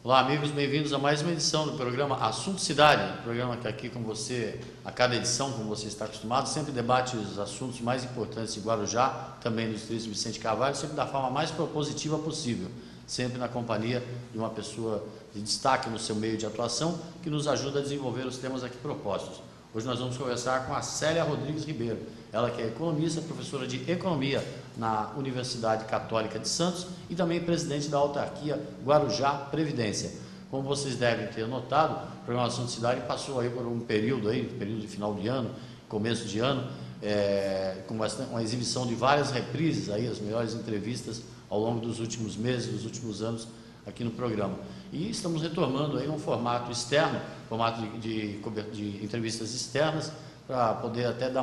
Olá, amigos, bem-vindos a mais uma edição do programa Assunto Cidade, programa que aqui com você, a cada edição, como você está acostumado, sempre debate os assuntos mais importantes de Guarujá, também do Distrito de Vicente Carvalho, sempre da forma mais propositiva possível, sempre na companhia de uma pessoa de destaque no seu meio de atuação, que nos ajuda a desenvolver os temas aqui propostos. Hoje nós vamos conversar com a Célia Rodrigues Ribeiro, ela que é economista, professora de economia na Universidade Católica de Santos e também presidente da autarquia Guarujá Previdência. Como vocês devem ter notado, o programa Assunto Cidade passou aí por um período de final de ano, começo de ano, com uma exibição de várias reprises, aí, as melhores entrevistas ao longo dos últimos meses, dos últimos anos aqui no programa. E estamos retomando aí um formato externo, formato de entrevistas externas, para poder até dar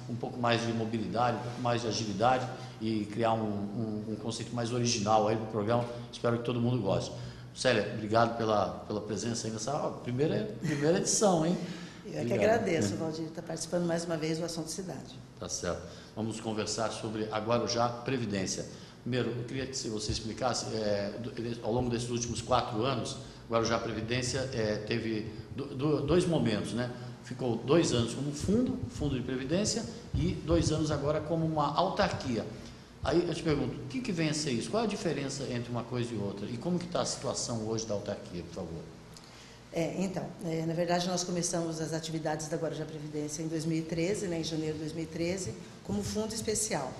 um pouco mais de mobilidade, um pouco mais de agilidade e criar um conceito mais original aí do programa. Espero que todo mundo goste. Célia, obrigado pela presença aí nessa primeira edição, hein? Eu que agradeço, Valdir, estar participando mais uma vez do Assunto Cidade. Tá certo. Vamos conversar sobre a Guarujá Previdência. Primeiro, eu queria que você explicasse, ao longo desses últimos 4 anos, Guarujá Previdência teve dois momentos, né? Ficou 2 anos como fundo de previdência, e 2 anos agora como uma autarquia. Aí eu te pergunto, o que vem a ser isso? Qual é a diferença entre uma coisa e outra? E como que está a situação hoje da autarquia, por favor? Na verdade, nós começamos as atividades da Guarujá Previdência em 2013, em janeiro de 2013, como fundo especial.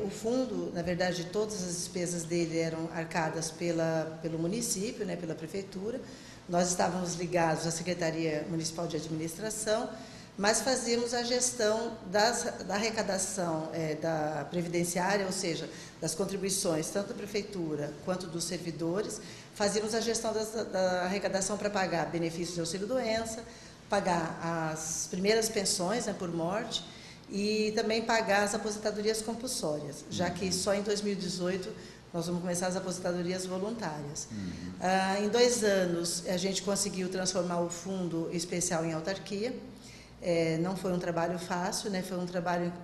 O fundo, na verdade, todas as despesas dele eram arcadas pelo município, pela prefeitura. Nós estávamos ligados à Secretaria Municipal de Administração, mas fazíamos a gestão da arrecadação da previdenciária, ou seja, das contribuições, tanto da prefeitura quanto dos servidores. Fazíamos a gestão da arrecadação para pagar benefícios de auxílio-doença, pagar as primeiras pensões por morte e também pagar as aposentadorias compulsórias, já que só em 2018 nós vamos começar as aposentadorias voluntárias. Em 2 anos, a gente conseguiu transformar o fundo especial em autarquia. Não foi um trabalho fácil,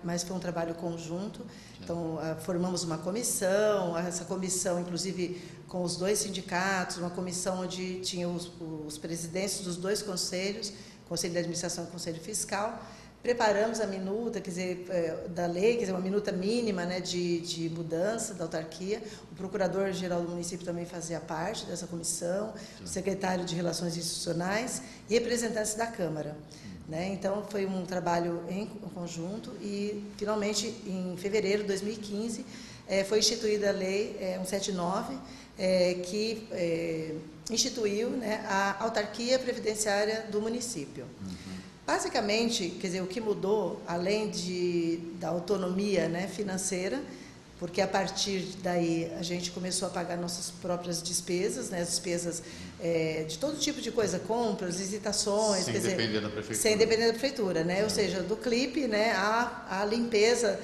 mas foi um trabalho conjunto. Então, formamos uma comissão, essa comissão, inclusive, com os 2 sindicatos, uma comissão onde tinha os presidentes dos 2 conselhos, Conselho de Administração e Conselho Fiscal. Preparamos a minuta, da lei, uma minuta mínima, de mudança da autarquia. O procurador-geral do município também fazia parte dessa comissão, o secretário de Relações Institucionais e representantes da Câmara. Então, foi um trabalho em conjunto e, finalmente, em fevereiro de 2015, foi instituída a Lei 179, que instituiu a autarquia previdenciária do município. Basicamente, o que mudou, além da autonomia financeira, porque a partir daí a gente começou a pagar nossas próprias despesas, as despesas de todo tipo de coisa, compras, visitações, depender da prefeitura. Sem depender da prefeitura, Ou seja, do clipe, a limpeza,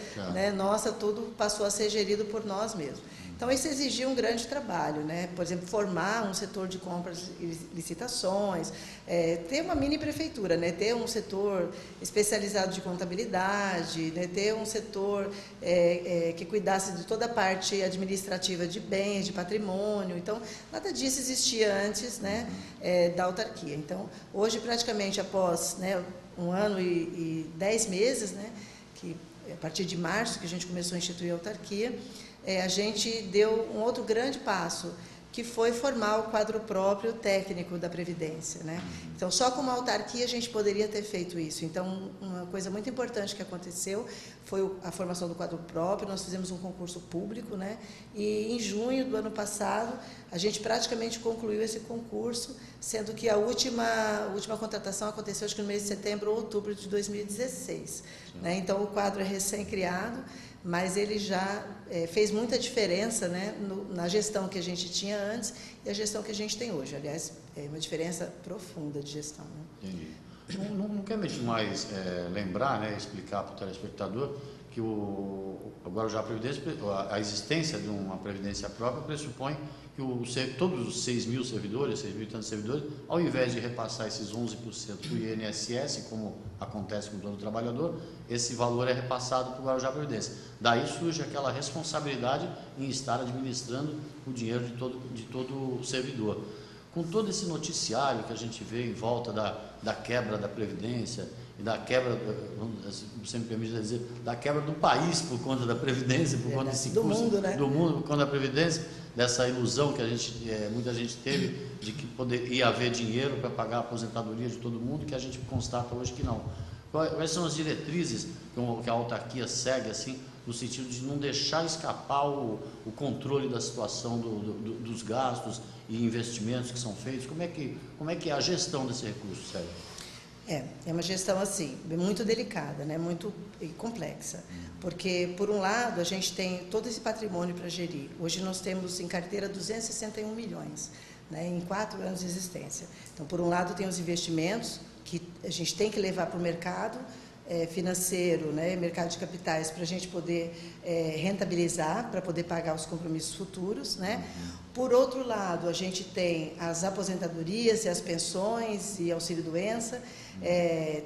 nossa, tudo passou a ser gerido por nós mesmos. Então, isso exigia um grande trabalho, Por exemplo, formar um setor de compras e licitações, ter uma mini prefeitura, Ter um setor especializado de contabilidade, ter um setor que cuidasse de toda a parte administrativa de bens, de patrimônio. Então, nada disso existia antes, da autarquia. Então, hoje, praticamente após 1 ano e 10 meses, que a partir de março que a gente começou a instituir a autarquia, a gente deu um outro grande passo, que foi formar o quadro próprio técnico da Previdência, Então, só com uma autarquia a gente poderia ter feito isso. Então, uma coisa muito importante que aconteceu foi a formação do quadro próprio. Nós fizemos um concurso público, E em junho do ano passado, a gente praticamente concluiu esse concurso, sendo que a última contratação aconteceu, acho que no mês de setembro ou outubro de 2016. Então, o quadro é recém-criado, mas ele já fez muita diferença na gestão que a gente tinha antes e a gestão que a gente tem hoje. Aliás, é uma diferença profunda de gestão. Entendi. Não quer mais lembrar, explicar para o telespectador que a Guarujá Previdência, a existência de uma previdência própria pressupõe que todos os 6 mil servidores, 6 mil e tantos servidores, ao invés de repassar esses 11% do INSS, como acontece com todo trabalhador, esse valor é repassado para o Guarujá Previdência. Daí surge aquela responsabilidade em estar administrando o dinheiro de todo servidor. com todo esse noticiário que a gente vê em volta da quebra da Previdência e da quebra, você me permite dizer, da quebra do país por conta da Previdência, por conta desse do mundo, né? Do mundo, por conta da Previdência, dessa ilusão que muita gente teve de que ia haver dinheiro para pagar a aposentadoria de todo mundo, que a gente constata hoje que não. Quais são as diretrizes que a autarquia segue, assim, no sentido de não deixar escapar o controle da situação dos gastos e investimentos que são feitos? Como é que é a gestão desse recurso, Célia? É uma gestão assim, muito delicada, né? Muito complexa, porque por um lado a gente tem todo esse patrimônio para gerir. Hoje nós temos em carteira 261 milhões, né? Em 4 anos de existência. Então, por um lado tem os investimentos que a gente tem que levar para o mercado financeiro, né? Mercado de capitais, para a gente poder rentabilizar, para poder pagar os compromissos futuros, né? Por outro lado, a gente tem as aposentadorias e as pensões e auxílio-doença.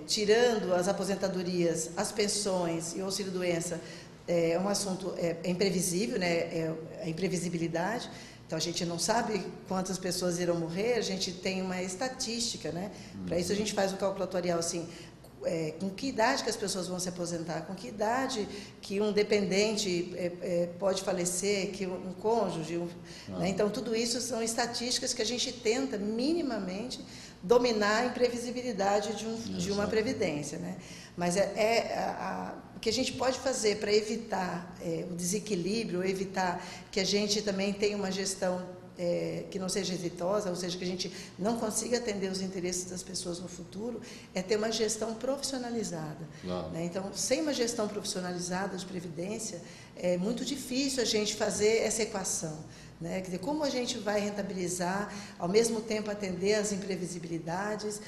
Tirando as aposentadorias, as pensões e o auxílio-doença, é um assunto imprevisível, né? A imprevisibilidade. Então, a gente não sabe quantas pessoas irão morrer, a gente tem uma estatística, né? Para isso, a gente faz o cálculo atuarial, assim, com que idade que as pessoas vão se aposentar, com que idade que um dependente pode falecer, que um cônjuge, né? Então, tudo isso são estatísticas que a gente tenta minimamente dominar a imprevisibilidade de uma previdência, né? Mas o que a gente pode fazer para evitar o desequilíbrio, evitar que a gente também tenha uma gestão que não seja exitosa, ou seja, que a gente não consiga atender os interesses das pessoas no futuro, é ter uma gestão profissionalizada. Claro. Né? Então, sem uma gestão profissionalizada de previdência, é muito difícil a gente fazer essa equação. Né? Quer dizer, como a gente vai rentabilizar, ao mesmo tempo atender às imprevisibilidades,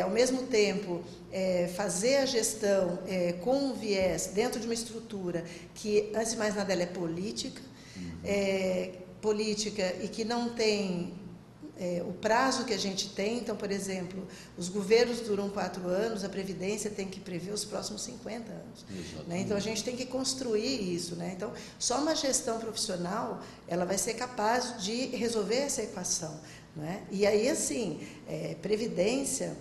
ao mesmo tempo fazer a gestão com um viés dentro de uma estrutura que, antes de mais nada, ela é política, e que não tem o prazo que a gente tem. Então, por exemplo, os governos duram 4 anos, a Previdência tem que prever os próximos 50 anos. Né? Então, a gente tem que construir isso. Né? Então, só uma gestão profissional, ela vai ser capaz de resolver essa equação. Né? E aí, assim, Previdência,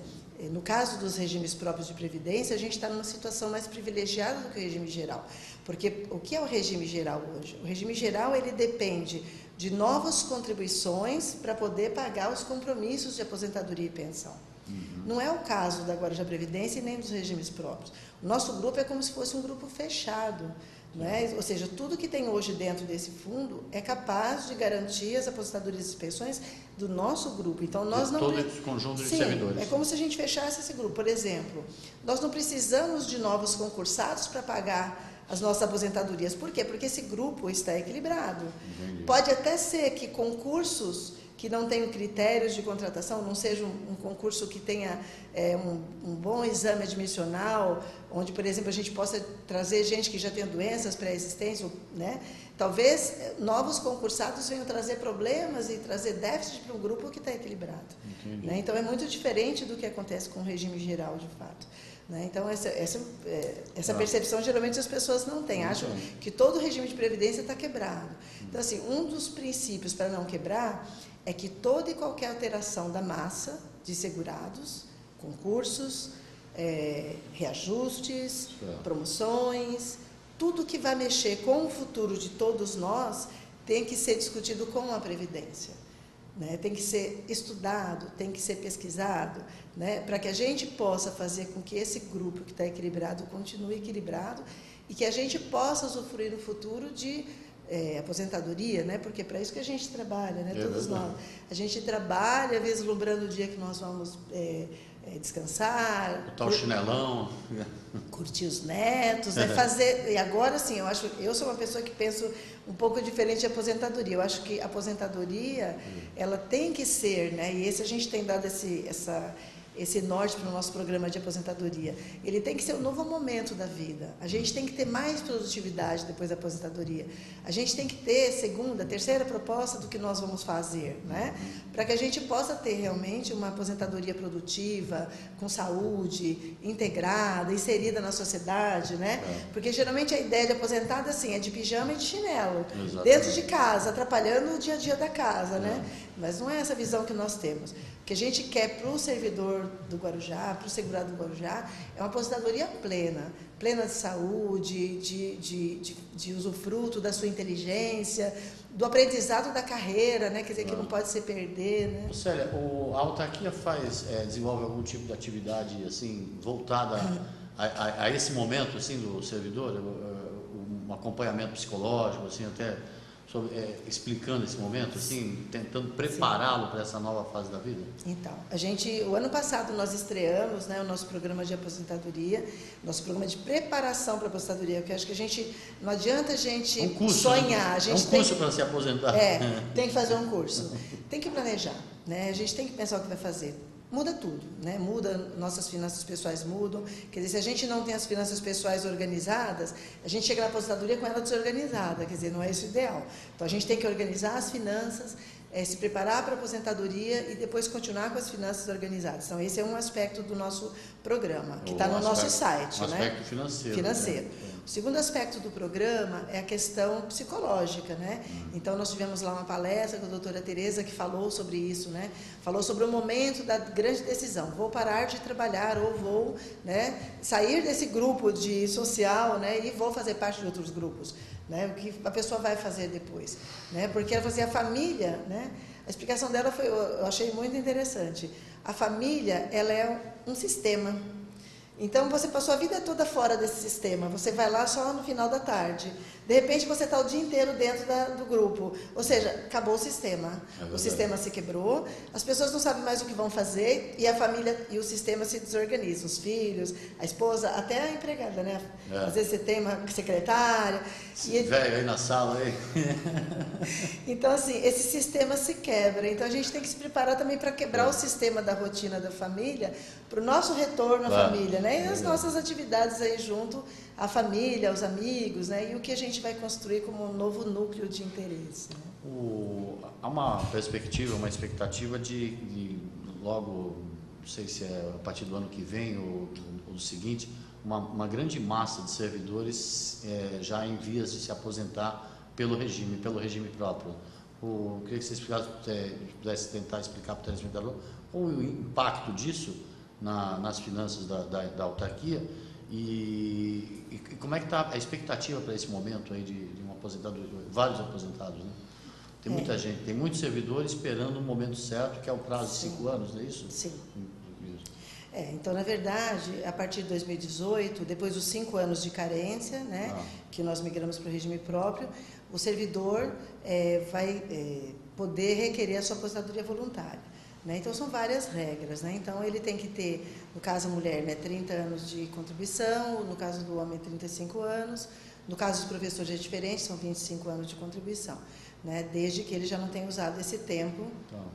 no caso dos regimes próprios de Previdência, a gente está numa situação mais privilegiada do que o regime geral. Porque o que é o regime geral hoje? O regime geral, ele depende de novas contribuições para poder pagar os compromissos de aposentadoria e pensão. Não é o caso da Guarujá Previdência e nem dos regimes próprios. O nosso grupo é como se fosse um grupo fechado. Né? Ou seja, tudo que tem hoje dentro desse fundo é capaz de garantir as aposentadorias e pensões do nosso grupo. Então, nós não... Todo esse conjunto de servidores. É como se a gente fechasse esse grupo. Por exemplo, nós não precisamos de novos concursados para pagar as nossas aposentadorias. Por quê? Porque esse grupo está equilibrado. Entendi. Pode até ser que concursos que não tenham critérios de contratação, não seja um concurso que tenha um bom exame admissional, onde, por exemplo, a gente possa trazer gente que já tem doenças pré-existentes, né? Talvez novos concursados venham trazer problemas e trazer déficit para um grupo que está equilibrado. Né? Então, é muito diferente do que acontece com o regime geral, de fato. Né? Então, essa percepção geralmente as pessoas não têm, acham que todo o regime de previdência está quebrado. Então, assim, um dos princípios para não quebrar é que toda e qualquer alteração da massa de segurados, concursos, reajustes, promoções, tudo que vai mexer com o futuro de todos nós tem que ser discutido com a Previdência. Né? Tem que ser estudado, tem que ser pesquisado, né? Para que a gente possa fazer com que esse grupo que está equilibrado continue equilibrado e que a gente possa usufruir no futuro de aposentadoria, né? Porque é para isso que a gente trabalha, né? Todos nós. A gente trabalha vislumbrando o dia que nós vamos descansar, botar o chinelão, curtir os netos, né? Fazer. E agora sim, eu sou uma pessoa que penso um pouco diferente de aposentadoria. Eu acho que a aposentadoria ela tem que ser, né? E a gente tem dado esse norte para o nosso programa de aposentadoria. Ele tem que ser um novo momento da vida. A gente tem que ter mais produtividade depois da aposentadoria. A gente tem que ter segunda, terceira proposta do que nós vamos fazer, né? Para que a gente possa ter realmente uma aposentadoria produtiva, com saúde, integrada, inserida na sociedade, né? Porque geralmente a ideia de aposentado assim, é de pijama e de chinelo, dentro de casa, atrapalhando o dia a dia da casa, né? Mas não é essa visão que nós temos. O que a gente quer para o servidor do Guarujá, para o segurado do Guarujá, é uma aposentadoria plena, plena de saúde, de usufruto da sua inteligência, do aprendizado da carreira, né? Quer dizer, que não pode se perder, né? Célia, a autarquia desenvolve algum tipo de atividade assim voltada a esse momento assim do servidor, um acompanhamento psicológico, assim, até explicando esse momento, assim, tentando prepará-lo para essa nova fase da vida? Então, o ano passado nós estreamos, né, o nosso programa de aposentadoria, nosso programa de preparação para a aposentadoria, porque acho que não adianta a gente sonhar. Né? A gente curso para se aposentar. Tem que fazer um curso, tem que planejar, né? A gente tem que pensar o que vai fazer. Muda tudo, né? Muda, nossas finanças pessoais mudam. Quer dizer, se a gente não tem as finanças pessoais organizadas, a gente chega na aposentadoria com ela desorganizada, quer dizer, não é isso o ideal. Então, a gente tem que organizar as finanças, se preparar para a aposentadoria e depois continuar com as finanças organizadas. Então, esse é um aspecto do nosso programa, que está no nosso site. Um aspecto financeiro. Né? O segundo aspecto do programa é a questão psicológica, né? Então, nós tivemos lá uma palestra com a doutora Tereza que falou sobre isso, né? Falou sobre o momento da grande decisão. Vou parar de trabalhar ou vou, né, sair desse grupo social, né, e vou fazer parte de outros grupos, né? O que a pessoa vai fazer depois, né? Porque ela fazia a família, né? A explicação dela eu achei muito interessante. A família, ela é um sistema. Então, você passou a vida toda fora desse sistema, você vai lá só no final da tarde. De repente, você está o dia inteiro dentro do grupo. Ou seja, acabou o sistema. O sistema se quebrou, as pessoas não sabem mais o que vão fazer e a família e o sistema se desorganizam. Os filhos, a esposa, até a empregada, né? Às vezes você tem uma secretária. Velho aí na sala, aí. Então, assim, esse sistema se quebra. Então, a gente tem que se preparar também para quebrar o sistema da rotina da família, para o nosso retorno à família, né? E as nossas atividades aí junto à família, aos amigos, né? E o que a gente vai construir como um novo núcleo de interesse. Né? Há uma perspectiva, uma expectativa de logo, não sei se é a partir do ano que vem ou do seguinte, uma grande massa de servidores já em vias de se aposentar pelo regime próprio. Queria que você pudesse tentar explicar para o telespectador o impacto disso nas finanças da autarquia e como é que está a expectativa para esse momento aí de um aposentado, vários aposentados, né? Tem muita gente, tem muitos servidores esperando o momento certo, que é o prazo de 5 anos, não é isso? Sim. Então, na verdade, a partir de 2018, depois dos 5 anos de carência, né, que nós migramos para o regime próprio, o servidor vai poder requerer a sua aposentadoria voluntária. Né? Então, são várias regras. Né? Então, ele tem que ter, no caso da mulher, né, 30 anos de contribuição, no caso do homem, 35 anos, no caso dos professores é diferente, são 25 anos de contribuição. Né? Desde que ele já não tenha usado esse tempo,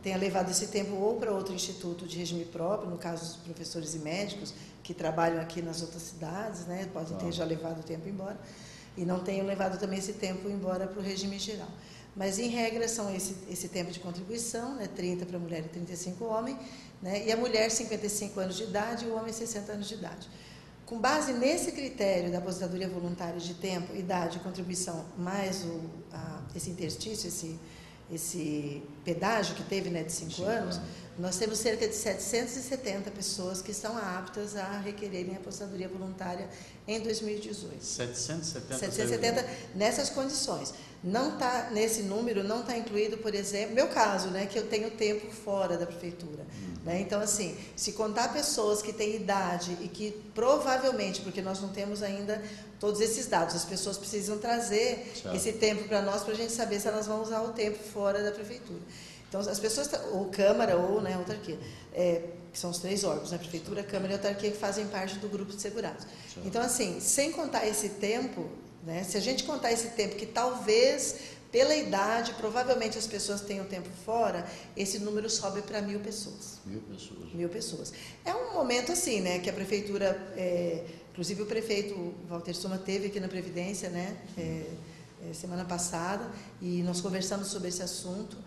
tenha levado esse tempo ou para outro instituto de regime próprio, no caso dos professores e médicos que trabalham aqui nas outras cidades, né? Podem ter já levado o tempo embora, e não tenham levado também esse tempo embora para o regime geral. Mas, em regra, são esse tempo de contribuição, né? 30 para a mulher e 35 homem, né? E a mulher 55 anos de idade e o homem 60 anos de idade. Com base nesse critério da aposentadoria voluntária de tempo, idade e contribuição, mais esse interstício, esse pedágio que teve, né, de 5 anos, nós temos cerca de 770 pessoas que estão aptas a requererem a aposentadoria voluntária em 2018. 770 nessas condições. Não tá, nesse número não está incluído, por exemplo, meu caso, né, que eu tenho tempo fora da prefeitura. Né? Então, assim, se contar pessoas que têm idade e que provavelmente, porque nós não temos ainda todos esses dados, as pessoas precisam trazer esse tempo para nós, para a gente saber se elas vão usar o tempo fora da prefeitura. Então, as pessoas, ou Câmara ou, né, autarquia, que são os 3 órgãos, né, Prefeitura, Câmara e Autarquia, que fazem parte do grupo de segurados. Então, assim, sem contar esse tempo, né, se a gente contar esse tempo que talvez, pela idade, provavelmente as pessoas tenham tempo fora, esse número sobe para 1.000 pessoas. 1.000 pessoas. 1.000 pessoas. É um momento assim, né, que a Prefeitura, inclusive o prefeito Walter Suma teve aqui na Previdência, né, semana passada, e nós conversamos sobre esse assunto.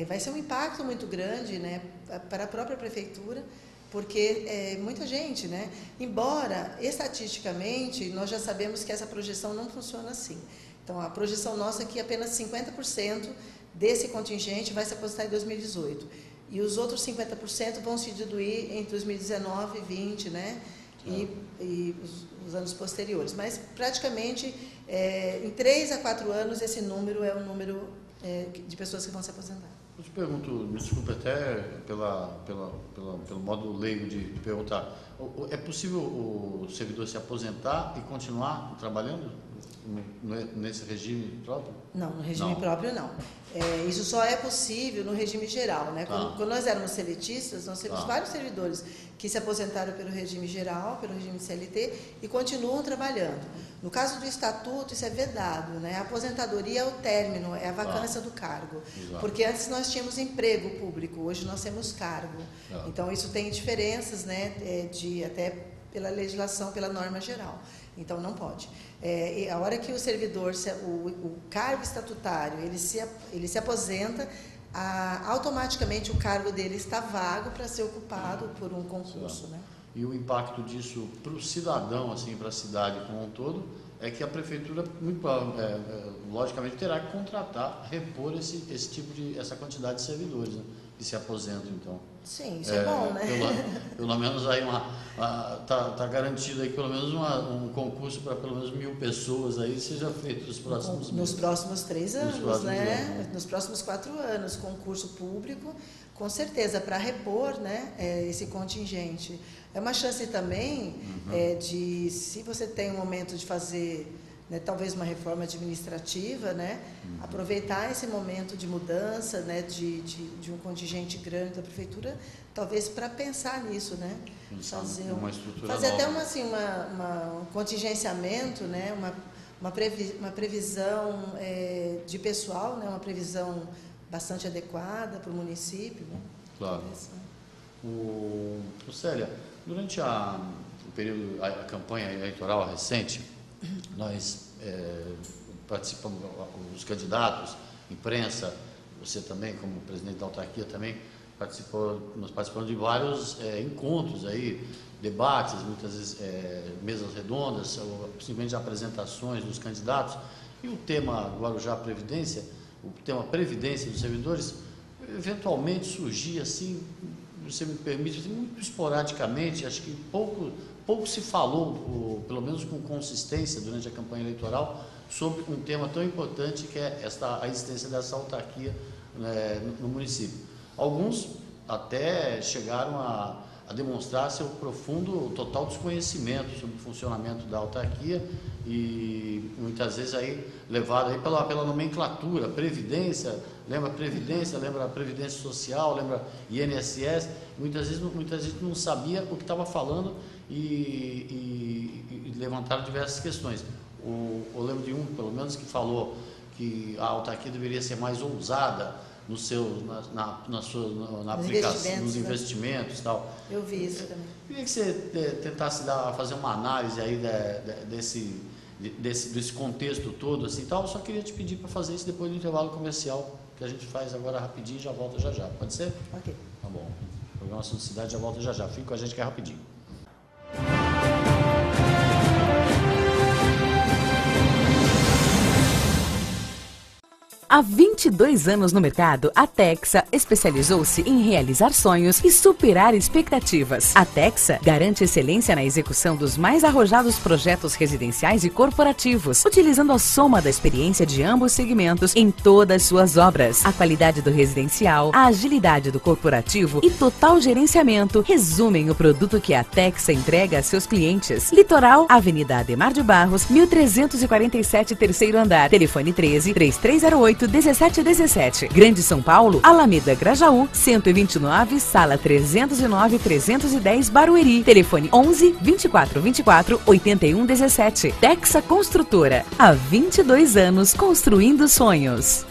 Vai ser um impacto muito grande, né, para a própria prefeitura, porque muita gente, né, embora estatisticamente nós já sabemos que essa projeção não funciona assim. Então, a projeção nossa é que apenas 50% desse contingente vai se aposentar em 2018. E os outros 50% vão se diluir entre 2019 e 2020, né? E os anos posteriores. Mas, praticamente, em 3 a 4 anos, esse número é o número de pessoas que vão se aposentar. Eu te pergunto, me desculpe até pelo modo leigo de perguntar, é possível o servidor se aposentar e continuar trabalhando nesse regime próprio? Não, no regime próprio não. Isso só é possível no regime geral, né? Quando nós éramos seletistas, nós temos vários servidores que se aposentaram pelo regime geral, pelo regime CLT e continuam trabalhando. No caso do estatuto, isso é vedado, né? A aposentadoria é o término, é a vacância do cargo. Exato. Porque antes nós tínhamos emprego público, hoje nós temos cargo. Então isso tem diferenças, né? Até pela legislação, pela norma geral. Então não pode. E a hora que o servidor, o cargo estatutário, ele se aposenta, automaticamente o cargo dele está vago para ser ocupado por um concurso, né? E o impacto disso para o cidadão, assim, para a cidade como um todo, é que a prefeitura, logicamente, terá que contratar, repor essa quantidade de servidores, né, que se aposentam, então. Sim, isso é bom, né? Pelo menos aí tá garantido aí que pelo menos um concurso para pelo menos 1.000 pessoas aí seja feito nos próximos meses. Nos próximos 3 anos, né? Nos próximos 4 anos, concurso público, com certeza, para repor, né, esse contingente. É uma chance também de, se você tem um momento de fazer, né, talvez uma reforma administrativa, né, aproveitar esse momento de mudança, né, de um contingente grande da prefeitura, talvez para pensar nisso, né, fazer até um contingenciamento, né, uma previsão de pessoal, né, uma previsão bastante adequada para o município, né? Claro. Célia, durante a campanha eleitoral recente, nós participamos, os candidatos, imprensa, você também, como presidente da autarquia também, nós participamos de vários encontros aí, debates, muitas vezes mesas redondas, ou simplesmente apresentações dos candidatos, e o tema Guarujá Previdência, o tema Previdência dos servidores, eventualmente surgia assim, você me permite, muito esporadicamente, acho que pouco se falou, pelo menos com consistência durante a campanha eleitoral, sobre um tema tão importante que é a existência dessa autarquia, né, no município. Alguns até chegaram a demonstrar seu profundo, total desconhecimento sobre o funcionamento da autarquia e muitas vezes aí levado aí pela nomenclatura, previdência, lembra previdência social, lembra INSS, muitas vezes não sabia o que estava falando e levantaram diversas questões. Eu lembro de um, pelo menos, que falou que a autarquia deveria ser mais ousada na aplicação, nos investimentos e tal. Eu vi isso também. Queria que você tentasse fazer uma análise aí desse contexto todo, assim, tal. Eu só queria te pedir para fazer isso depois do intervalo comercial, que a gente faz agora rapidinho e já volta já. Pode ser? Ok. Tá bom. O programa Assunto Cidade já volta já. Fica com a gente que é rapidinho. Há 22 anos no mercado, a Texa especializou-se em realizar sonhos e superar expectativas. A Texa garante excelência na execução dos mais arrojados projetos residenciais e corporativos, utilizando a soma da experiência de ambos segmentos em todas suas obras. A qualidade do residencial, a agilidade do corporativo e total gerenciamento resumem o produto que a Texa entrega a seus clientes. Litoral, Avenida Ademar de Barros, 1347, terceiro andar. Telefone 13-3308-1717. Grande São Paulo, Alameda Grajaú, 129, sala 309-310, Barueri. Telefone 11-2424-8117. Texa Construtora. Há 22 anos construindo sonhos.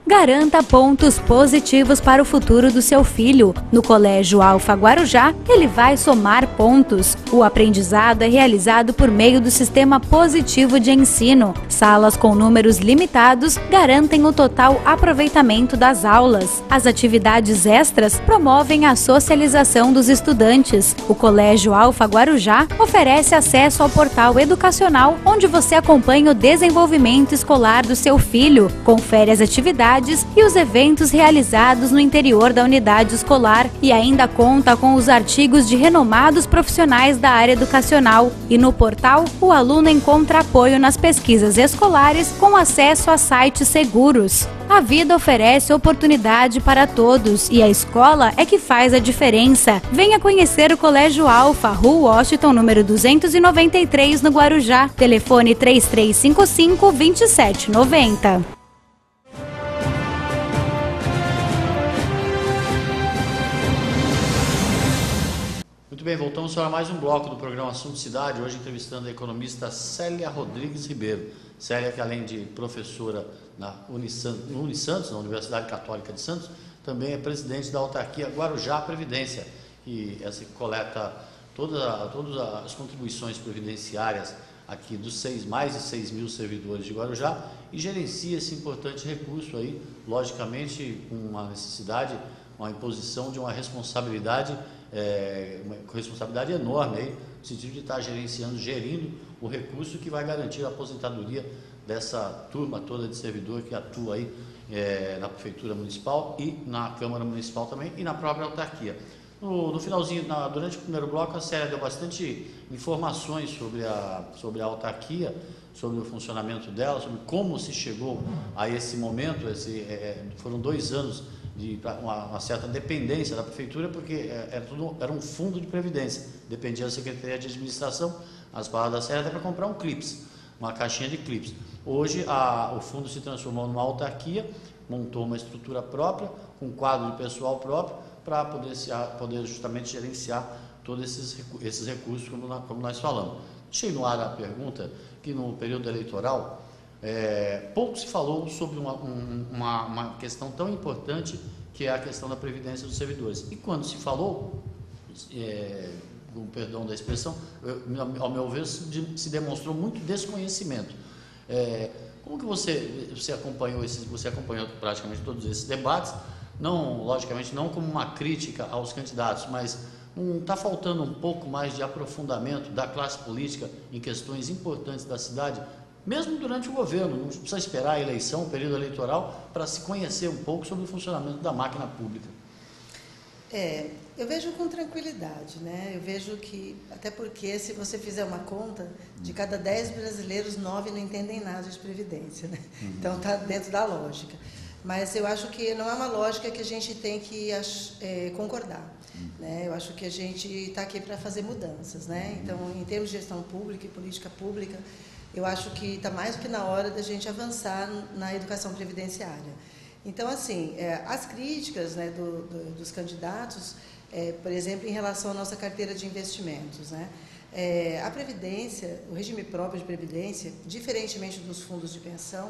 Garanta pontos positivos para o futuro do seu filho. No Colégio Alfa Guarujá, ele vai somar pontos. O aprendizado é realizado por meio do sistema positivo de ensino. Salas com números limitados garantem o total aproveitamento das aulas. As atividades extras promovem a socialização dos estudantes. O Colégio Alfa Guarujá oferece acesso ao portal educacional, onde você acompanha o desenvolvimento escolar do seu filho. Confere as atividades atividades e os eventos realizados no interior da unidade escolar e ainda conta com os artigos de renomados profissionais da área educacional. E no portal, o aluno encontra apoio nas pesquisas escolares com acesso a sites seguros. A vida oferece oportunidade para todos e a escola é que faz a diferença. Venha conhecer o Colégio Alfa, Rua Washington, número 293, no Guarujá. Telefone 3355-2790. Muito bem, voltamos para mais um bloco do programa Assunto Cidade, hoje entrevistando a economista Célia Rodrigues Ribeiro. Célia, que além de professora no Unisantos, na Universidade Católica de Santos, também é presidente da autarquia Guarujá Previdência, que essa coleta todas as contribuições previdenciárias aqui dos mais de 6 mil servidores de Guarujá e gerencia esse importante recurso aí, logicamente com uma necessidade, uma imposição de uma responsabilidade enorme aí, no sentido de estar gerindo o recurso que vai garantir a aposentadoria dessa turma toda de servidor que atua aí na Prefeitura Municipal e na Câmara Municipal também e na própria autarquia. No finalzinho, durante o primeiro bloco, a Célia deu bastante informações sobre a autarquia, sobre o funcionamento dela, sobre como se chegou a esse momento. Foram 2 anos de uma certa dependência da Prefeitura, porque era um fundo de previdência, dependia da Secretaria de Administração, as palavras da Célia, até para comprar um clips, uma caixinha de clips. Hoje, o fundo se transformou numa autarquia, montou uma estrutura própria, com um quadro de pessoal próprio, para poder justamente gerenciar todos esses recursos, como nós falamos. Deixei no ar a pergunta que no período eleitoral pouco se falou sobre uma questão tão importante que é a questão da previdência dos servidores. E quando se falou, com perdão da expressão, ao meu ver, se demonstrou muito desconhecimento. Como que você acompanhou praticamente todos esses debates? Não, logicamente, não como uma crítica aos candidatos, mas não está faltando um pouco mais de aprofundamento da classe política em questões importantes da cidade, mesmo durante o governo? Não precisa esperar a eleição, o período eleitoral, para se conhecer um pouco sobre o funcionamento da máquina pública. Eu vejo com tranquilidade, né? Eu vejo que, até porque se você fizer uma conta, de cada 10 brasileiros, 9 não entendem nada de previdência, né? Então está dentro da lógica. Mas eu acho que não é uma lógica que a gente tem que concordar, né? Eu acho que a gente está aqui para fazer mudanças, né? Então, em termos de gestão pública e política pública, eu acho que está mais do que na hora da gente avançar na educação previdenciária. Então, assim, as críticas, né, dos candidatos, por exemplo, em relação à nossa carteira de investimentos, né? A Previdência, o regime próprio de Previdência, diferentemente dos fundos de pensão,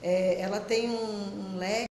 ela tem um leque